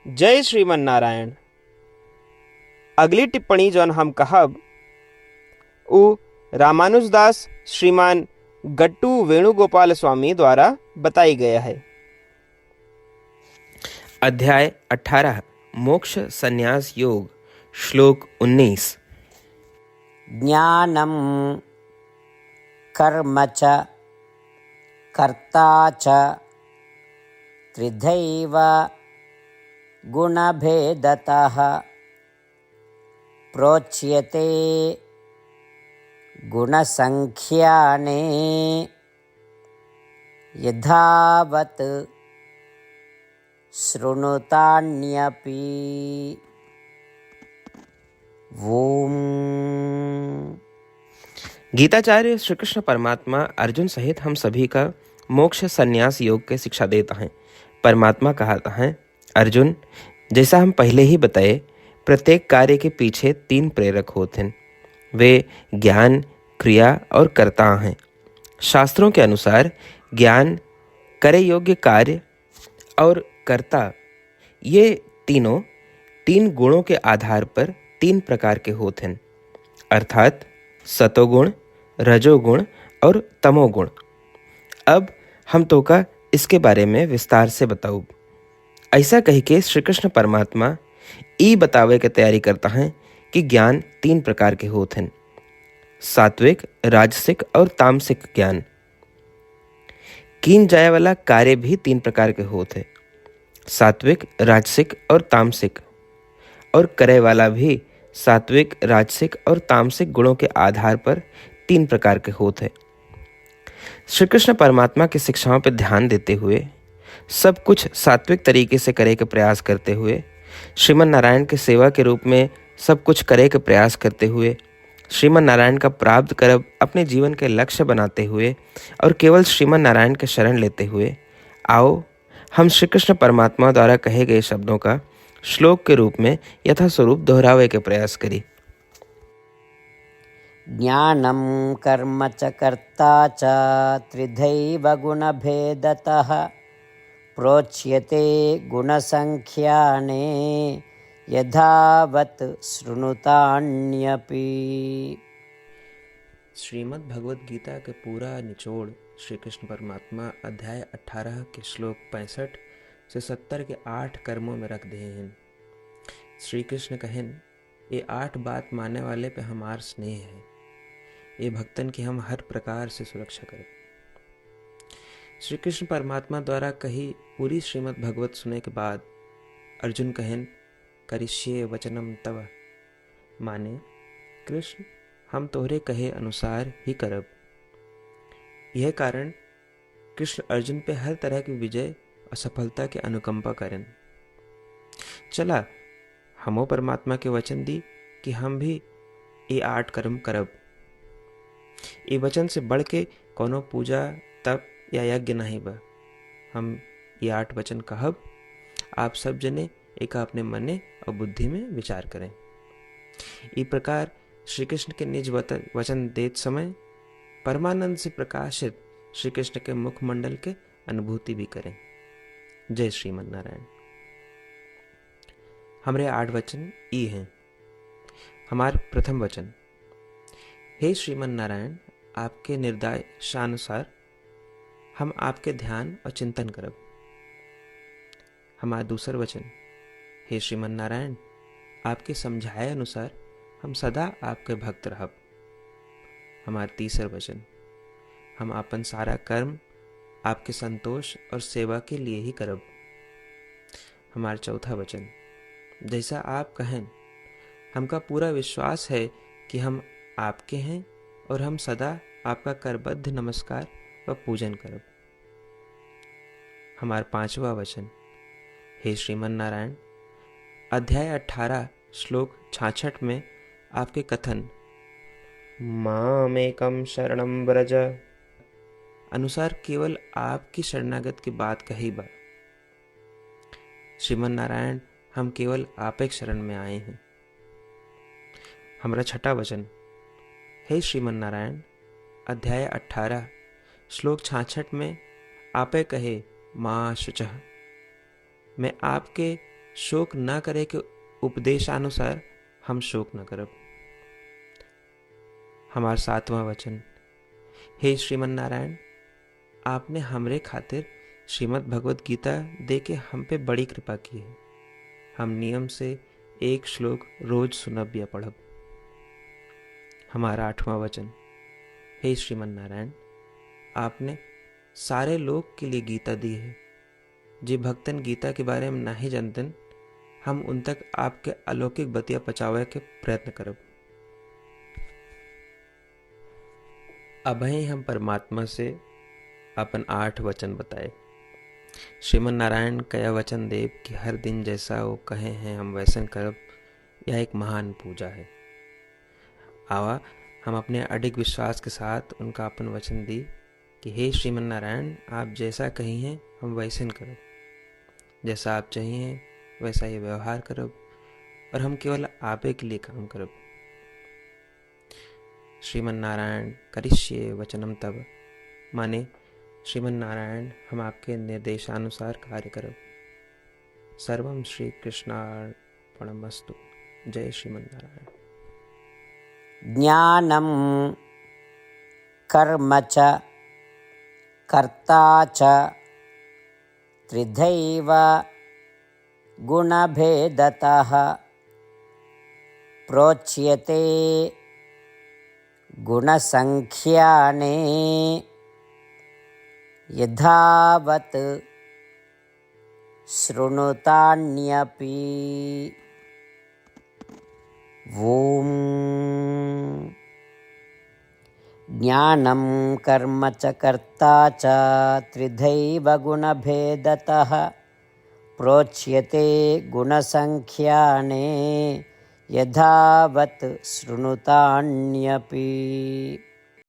जय श्रीमन नारायण। अगली टिप्पणी जौन हम कहब उ रामानुजदास श्रीमान गट्टू वेणुगोपाल स्वामी द्वारा बताई गया है। अध्याय 18 मोक्ष संन्यास योग श्लोक 19। ज्ञानं कर्म च कर्ता च त्रिधैव गुणभेदतः प्रोच्यते गुणसंख्याने यथावत् शृणुतान्यपि। ओम। गीताचार्य श्री कृष्ण परमात्मा अर्जुन सहित हम सभी का मोक्ष संन्यास योग के शिक्षा देता है। परमात्मा कहता है, अर्जुन, जैसा हम पहले ही बताए, प्रत्येक कार्य के पीछे 3 प्रेरक होते हैं। वे ज्ञान, क्रिया और कर्ता हैं। शास्त्रों के अनुसार ज्ञान, करे योग्य कार्य और कर्ता, ये तीनों 3 गुणों के आधार पर 3 प्रकार के होते हैं, अर्थात सतोगुण, रजोगुण और तमोगुण। अब हम तो का इसके बारे में विस्तार से बताऊँ। ऐसा कही के श्री कृष्ण परमात्मा ई बतावे की तैयारी करता है कि ज्ञान 3 प्रकार के होते हैं, सात्विक, राजसिक और तामसिक ज्ञान। कीन जाए वाला कार्य भी 3 प्रकार के होते, सात्विक, राजसिक और तामसिक। और करे वाला भी सात्विक, राजसिक और तामसिक गुणों के आधार पर 3 प्रकार के होते। श्री कृष्ण परमात्मा की शिक्षाओं पर ध्यान देते हुए, सब कुछ सात्विक तरीके से करे के प्रयास करते हुए, श्रीमन नारायण के सेवा के रूप में सब कुछ करे के प्रयास करते हुए, श्रीमन नारायण का प्राप्त करब अपने जीवन के लक्ष्य बनाते हुए और केवल श्रीमन नारायण के शरण लेते हुए, आओ हम श्री कृष्ण परमात्मा द्वारा कहे गए शब्दों का श्लोक के रूप में यथास्वरूप दोहरावे के प्रयास करी। ज्ञानं कर्म च कर्ता च त्रिधैव गुणभेदतः प्रोच्यते गुणसंख्याने यथावत् शृणुतान्यपि। श्रीमद् भगवद गीता के पूरा निचोड़ श्री कृष्ण परमात्मा अध्याय 18 के श्लोक 65 से 70 के 8 कर्मों में रख दे हैं। श्री कृष्ण कहन, ये 8 बात मानने वाले पे हमार स्नेह है, ये भक्तन की हम हर प्रकार से सुरक्षा करें। श्री कृष्ण परमात्मा द्वारा कही पूरी श्रीमद् भगवत सुने के बाद अर्जुन कहन, करिष्ये वचनम तव, माने कृष्ण, हम तोहरे कहे अनुसार ही करब। यह कारण कृष्ण अर्जुन पे हर तरह की विजय और सफलता के अनुकंपा करें। चला हमो परमात्मा के वचन दी कि हम भी ये 8 कर्म करब। ये वचन से बढ़ के कोनो पूजा, तप या यज्ञ नहीं बा। हम ये 8 वचन कहब, आप सब जने एक अपने मने और बुद्धि में विचार करें। इस प्रकार श्री कृष्ण के निज वचन देत समय परमानंद से प्रकाशित श्री कृष्ण के मुखमंडल के अनुभूति भी करें। जय श्रीमन नारायण। हमारे 8 वचन ई हैं। हमार प्रथम वचन, हे श्रीमन नारायण, आपके निर्देशानुसार हम आपके ध्यान और चिंतन करब। हमारा दूसर वचन, हे श्रीमन नारायण, आपके समझाए अनुसार हम सदा आपके भक्त रहब। हमारा तीसर वचन, हम अपन सारा कर्म आपके संतोष और सेवा के लिए ही करब। हमारा चौथा वचन, जैसा आप कहें, हमका पूरा विश्वास है कि हम आपके हैं और हम सदा आपका करबद्ध नमस्कार व पूजन करब। हमारा 5वां वचन, हे श्रीमन नारायण, अध्याय 18 श्लोक 66 में आपके कथन मामेकम शरणम व्रज अनुसार केवल आपकी शरणागत की बात कही बा। श्रीमन नारायण, हम केवल आप एक शरण में आए हैं। हमारा 6वां वचन, हे श्रीमन नारायण, अध्याय 18 श्लोक 66 में आपे कहे मां शुचः, मैं आपके शोक न करे के उपदेशानुसार हम शोक न करब। हमार 7वां वचन। हे श्रीमन नारायण, आपने हमरे खातिर श्रीमद् भगवत गीता दे के हम पे बड़ी कृपा की है। हम नियम से एक श्लोक रोज सुनब या पढ़ब। हमारा 8वां वचन। हे श्रीमन नारायण, आपने सारे लोग के लिए गीता दी है। जे भक्तन गीता के बारे में नहीं जानतन, हम उन तक आपके अलौकिक बतिया पहुंचावे के प्रयत्न करब। अभय हम परमात्मा से अपन 8 वचन बताए। श्रीमन नारायण कया वचन देव कि हर दिन जैसा वो कहे हैं हम वैसन करब, यह एक महान पूजा है। आवा हम अपने अडिग विश्वास के साथ उनका अपन वचन दी कि हे श्रीमन नारायण, आप जैसा कही हैं हम वैसन करब, जैसा आप चाहिए वैसा ही व्यवहार करब, और हम केवल आपे के लिए काम करब। श्रीमन नारायण करिष्ये वचनम तब, माने श्रीमन नारायण हम आपके निर्देशानुसार कार्य करब। सर्वम श्री कृष्णार्पणमस्तु। जय श्रीमन नारायण। ज्ञानं कर्म च कर्ता च त्रिधैव गुणभेदतः प्रोच्यते गुणसंख्याने यथावत् शृणुतान्यपि। ॐ ज्ञानं कर्म च कर्ता च त्रिधैव गुणभेदतः प्रोच्यते गुणसंख्याने यथावत् शृणुतान्यपि।